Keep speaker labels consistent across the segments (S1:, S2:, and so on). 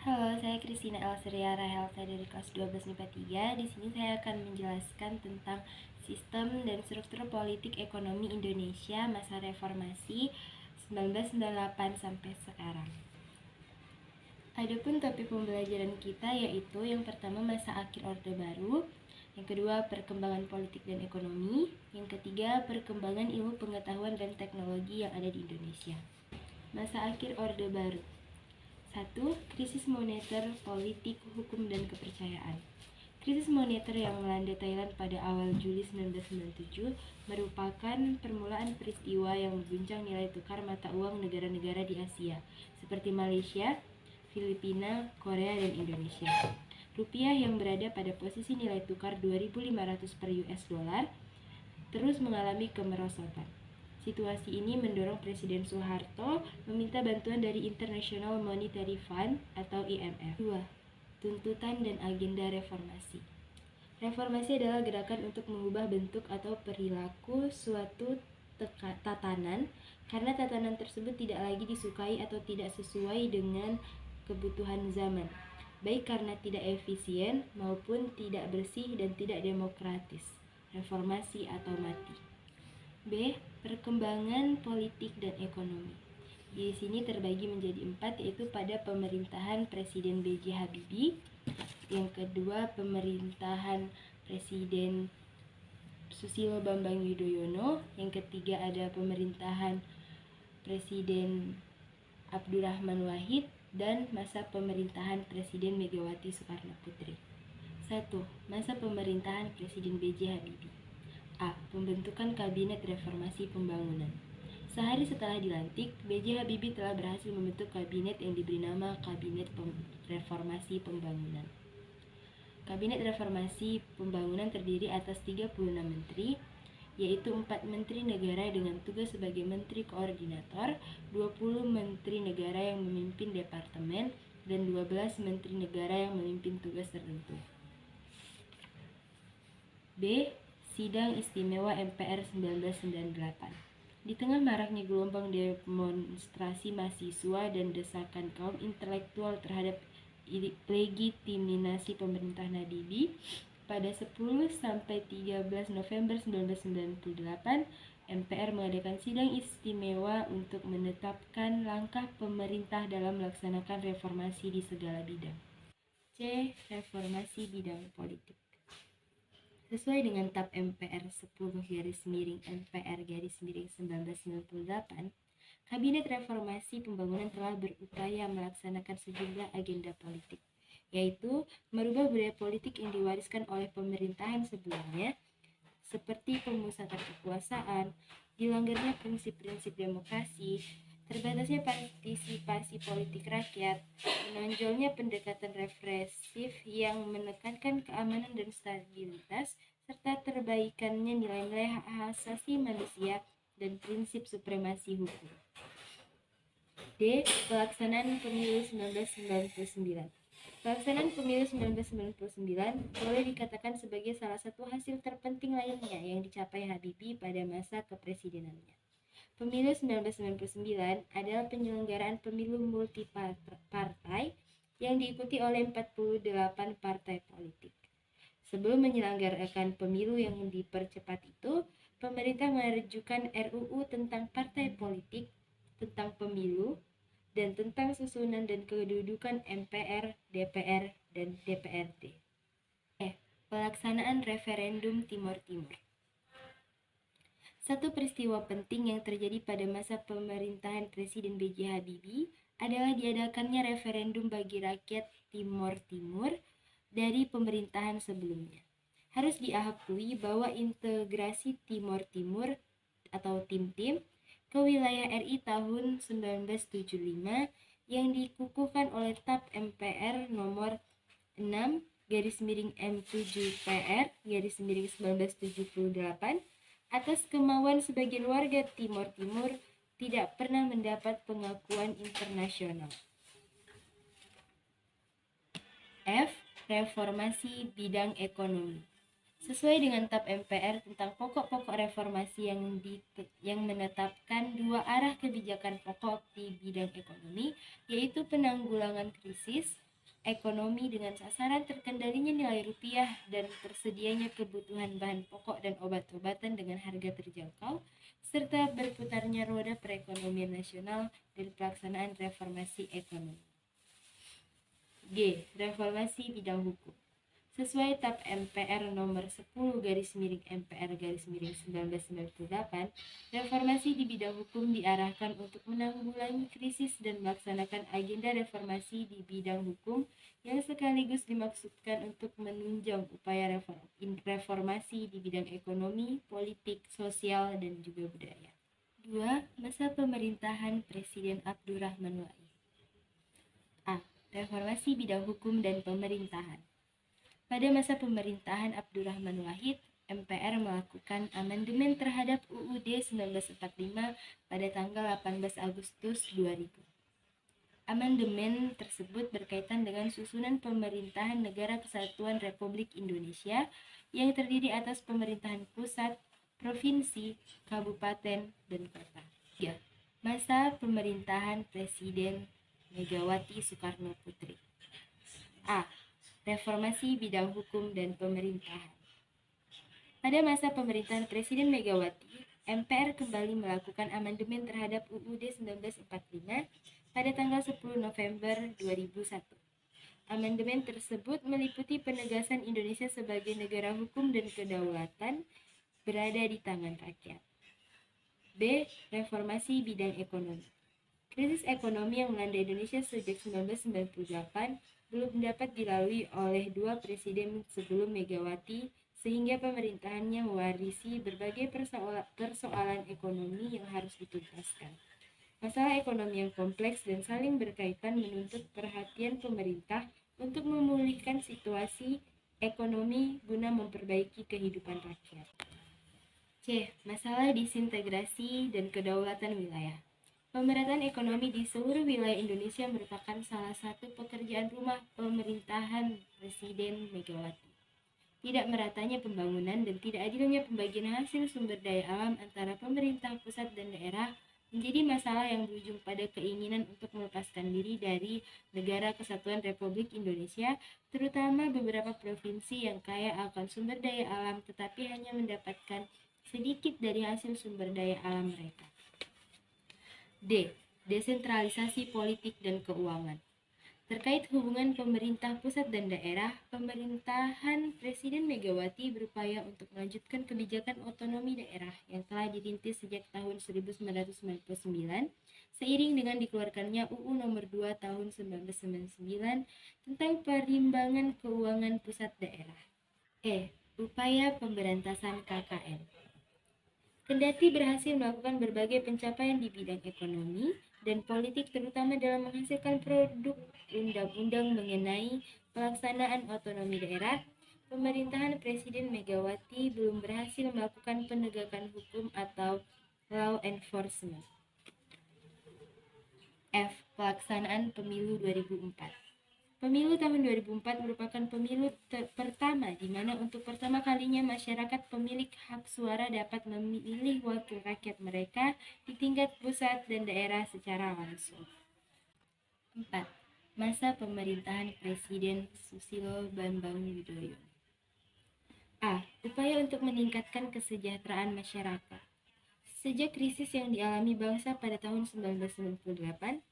S1: Halo, saya Christina Elseria Rahelta dari kelas 12 MIPA 3. Di sini saya akan menjelaskan tentang sistem dan struktur politik ekonomi Indonesia masa reformasi 1998 sampai sekarang. Adapun topik pembelajaran kita yaitu yang pertama masa akhir Orde Baru, yang kedua perkembangan politik dan ekonomi, yang ketiga perkembangan ilmu pengetahuan dan teknologi yang ada di Indonesia. Masa akhir Orde Baru. 1. Krisis moneter, politik, hukum, dan kepercayaan. Krisis moneter yang melanda Thailand pada awal Juli 1997 merupakan permulaan peristiwa yang mengguncang nilai tukar mata uang negara-negara di Asia, seperti Malaysia, Filipina, Korea, dan Indonesia. Rupiah yang berada pada posisi nilai tukar 2.500 per US dollar terus mengalami kemerosotan. Situasi ini mendorong Presiden Soeharto meminta bantuan dari International Monetary Fund atau IMF. 2. Tuntutan dan agenda reformasi. Reformasi adalah gerakan untuk mengubah bentuk atau perilaku suatu tatanan karena tatanan tersebut tidak lagi disukai atau tidak sesuai dengan kebutuhan zaman, baik karena tidak efisien maupun tidak bersih dan tidak demokratis. Reformasi atau mati. B. Perkembangan politik dan ekonomi. Di sini terbagi menjadi 4, yaitu pada pemerintahan Presiden B.J. Habibie, yang kedua pemerintahan Presiden Susilo Bambang Yudhoyono, yang ketiga ada pemerintahan Presiden Abdurrahman Wahid, dan masa pemerintahan Presiden Megawati Soekarno Putri. 1. Masa pemerintahan Presiden B.J. Habibie. A. Pembentukan Kabinet Reformasi Pembangunan. Sehari setelah dilantik, B.J. Habibie telah berhasil membentuk kabinet yang diberi nama Kabinet Reformasi Pembangunan. Kabinet Reformasi Pembangunan terdiri atas 36 menteri, yaitu 4 menteri negara dengan tugas sebagai menteri koordinator, 20 menteri negara yang memimpin departemen, dan 12 menteri negara yang memimpin tugas tertentu. B. Sidang Istimewa MPR 1998. Di tengah maraknya gelombang demonstrasi mahasiswa dan desakan kaum intelektual terhadap legitimasi pemerintahan Habibie, pada 10-13 November 1998, MPR mengadakan sidang istimewa untuk menetapkan langkah pemerintah dalam melaksanakan reformasi di segala bidang. C. Reformasi bidang politik. Sesuai dengan TAP MPR 10-MPR-1998, Kabinet Reformasi Pembangunan telah berupaya melaksanakan sejumlah agenda politik, yaitu merubah budaya politik yang diwariskan oleh pemerintahan sebelumnya, seperti pemusatan kekuasaan, dilanggarnya prinsip-prinsip demokrasi, terbatasnya partisipasi politik rakyat, menonjolnya pendekatan represif yang menekankan keamanan dan stabilitas, serta terbaikannya nilai-nilai hak asasi manusia dan prinsip supremasi hukum. D. Pelaksanaan Pemilu 1999. Pelaksanaan Pemilu 1999 boleh dikatakan sebagai salah satu hasil terpenting lainnya yang dicapai Habibie pada masa kepresidenannya. Pemilu 1999 adalah penyelenggaraan pemilu multipartai yang diikuti oleh 48 partai politik. Sebelum menyelenggarakan pemilu yang dipercepat itu, pemerintah mengajukan RUU tentang partai politik, tentang pemilu, dan tentang susunan dan kedudukan MPR, DPR, dan DPRD. Pelaksanaan referendum Timor Timur. Satu peristiwa penting yang terjadi pada masa pemerintahan Presiden B.J. Habibie adalah diadakannya referendum bagi rakyat Timor Timur dari pemerintahan sebelumnya. Harus diakui bahwa integrasi Timor Timur atau Tim-Tim ke wilayah RI tahun 1975 yang dikukuhkan oleh TAP MPR nomor 6/M7PR/1978 atas kemauan sebagian warga Timor Timur tidak pernah mendapat pengakuan internasional. F. Reformasi bidang ekonomi. Sesuai dengan TAP MPR tentang pokok-pokok reformasi yang menetapkan 2 arah kebijakan pokok di bidang ekonomi, yaitu penanggulangan krisis ekonomi dengan sasaran terkendalinya nilai rupiah dan tersedianya kebutuhan bahan pokok dan obat-obatan dengan harga terjangkau, serta berputarnya roda perekonomian nasional dan pelaksanaan reformasi ekonomi. G. Reformasi bidang hukum. Sesuai TAP MPR nomor 10/MPR/1998, reformasi di bidang hukum diarahkan untuk menanggulangi krisis dan melaksanakan agenda reformasi di bidang hukum yang sekaligus dimaksudkan untuk menunjang upaya reformasi di bidang ekonomi, politik, sosial, dan juga budaya. 2. Masa pemerintahan Presiden Abdurrahman Wahid. A. Reformasi bidang hukum dan pemerintahan. Pada masa pemerintahan Abdurrahman Wahid, MPR melakukan amandemen terhadap UUD 1945 pada tanggal 18 Agustus 2000. Amandemen tersebut berkaitan dengan susunan pemerintahan Negara Kesatuan Republik Indonesia yang terdiri atas pemerintahan pusat, provinsi, kabupaten, dan kota. 3. Masa pemerintahan Presiden Megawati Soekarno Putri. A. Reformasi bidang hukum dan pemerintahan. Pada masa pemerintahan Presiden Megawati, MPR kembali melakukan amandemen terhadap UUD 1945 pada tanggal 10 November 2001. Amandemen tersebut meliputi penegasan Indonesia sebagai negara hukum dan kedaulatan berada di tangan rakyat. B. Reformasi bidang ekonomi. Krisis ekonomi yang melanda Indonesia sejak 1998 belum dapat dilalui oleh dua presiden sebelum Megawati, sehingga pemerintahannya mewarisi berbagai persoalan ekonomi yang harus dituntaskan. Masalah ekonomi yang kompleks dan saling berkaitan menuntut perhatian pemerintah untuk memulihkan situasi ekonomi guna memperbaiki kehidupan rakyat. C. Masalah disintegrasi dan kedaulatan wilayah. Pemerataan ekonomi di seluruh wilayah Indonesia merupakan salah satu pekerjaan rumah pemerintahan Presiden Megawati. Tidak meratanya pembangunan dan tidak adilnya pembagian hasil sumber daya alam antara pemerintah pusat dan daerah menjadi masalah yang berujung pada keinginan untuk melepaskan diri dari Negara Kesatuan Republik Indonesia, terutama beberapa provinsi yang kaya akan sumber daya alam tetapi hanya mendapatkan sedikit dari hasil sumber daya alam mereka. D. Desentralisasi politik dan keuangan. Terkait hubungan pemerintah pusat dan daerah, pemerintahan Presiden Megawati berupaya untuk melanjutkan kebijakan otonomi daerah yang telah dirintis sejak tahun 1999, seiring dengan dikeluarkannya UU Nomor 2 Tahun 1999 tentang perimbangan keuangan pusat daerah. E. Upaya pemberantasan KKN. Kendati berhasil melakukan berbagai pencapaian di bidang ekonomi dan politik, terutama dalam menghasilkan produk undang-undang mengenai pelaksanaan otonomi daerah, pemerintahan Presiden Megawati belum berhasil melakukan penegakan hukum atau law enforcement. F. Pelaksanaan pemilu 2004. Pemilu tahun 2004 merupakan pemilu pertama di mana untuk pertama kalinya masyarakat pemilik hak suara dapat memilih wakil rakyat mereka di tingkat pusat dan daerah secara langsung. 4. Masa pemerintahan Presiden Susilo Bambang Yudhoyono. A. Upaya untuk meningkatkan kesejahteraan masyarakat. Sejak krisis yang dialami bangsa pada tahun 1998,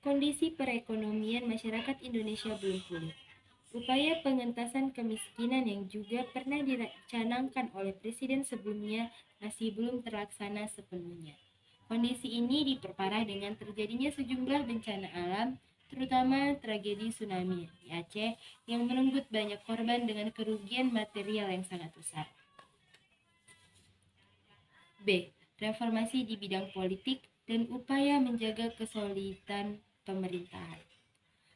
S1: kondisi perekonomian masyarakat Indonesia belum pulih. Upaya pengentasan kemiskinan yang juga pernah dicanangkan oleh presiden sebelumnya masih belum terlaksana sepenuhnya. Kondisi ini diperparah dengan terjadinya sejumlah bencana alam, terutama tragedi tsunami di Aceh yang merenggut banyak korban dengan kerugian material yang sangat besar. B. Reformasi di bidang politik dan upaya menjaga kesolidan pemerintahan.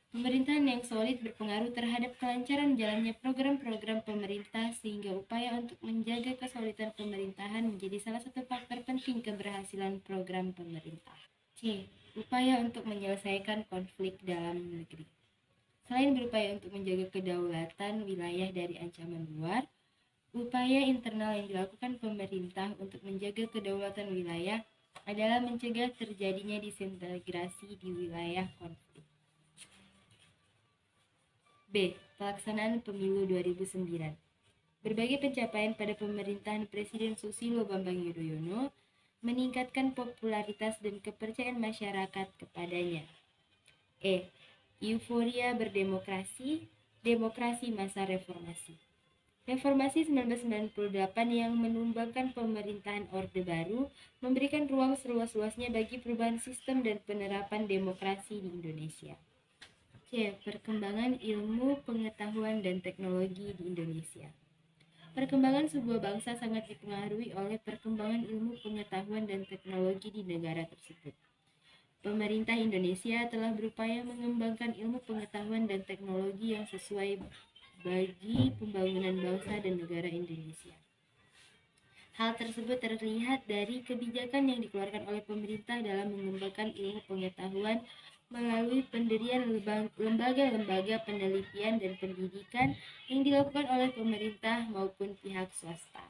S1: Pemerintahan yang solid berpengaruh terhadap kelancaran jalannya program-program pemerintah, sehingga upaya untuk menjaga kesolidan pemerintahan menjadi salah satu faktor penting keberhasilan program pemerintah. C. Upaya untuk menyelesaikan konflik dalam negeri. Selain berupaya untuk menjaga kedaulatan wilayah dari ancaman luar, upaya internal yang dilakukan pemerintah untuk menjaga kedaulatan wilayah adalah mencegah terjadinya disintegrasi di wilayah konflik. B. Pelaksanaan Pemilu 2009. Berbagai pencapaian pada pemerintahan Presiden Susilo Bambang Yudhoyono meningkatkan popularitas dan kepercayaan masyarakat kepadanya. E. Euforia berdemokrasi, demokrasi masa reformasi. Reformasi 1998 yang menumbangkan pemerintahan Orde Baru memberikan ruang seluas-luasnya bagi perubahan sistem dan penerapan demokrasi di Indonesia. C. Perkembangan ilmu, pengetahuan, dan teknologi di Indonesia. Perkembangan sebuah bangsa sangat dipengaruhi oleh perkembangan ilmu, pengetahuan, dan teknologi di negara tersebut. Pemerintah Indonesia telah berupaya mengembangkan ilmu, pengetahuan, dan teknologi yang sesuai bagi pembangunan bangsa dan negara Indonesia. Hal tersebut terlihat dari kebijakan yang dikeluarkan oleh pemerintah dalam mengembangkan ilmu pengetahuan melalui pendirian lembaga-lembaga penelitian dan pendidikan yang dilakukan oleh pemerintah maupun pihak swasta.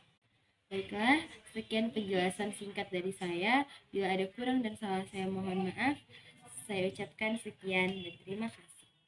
S1: Baiklah, sekian penjelasan singkat dari saya. Bila ada kurang dan salah saya mohon maaf. Saya ucapkan sekian dan terima kasih.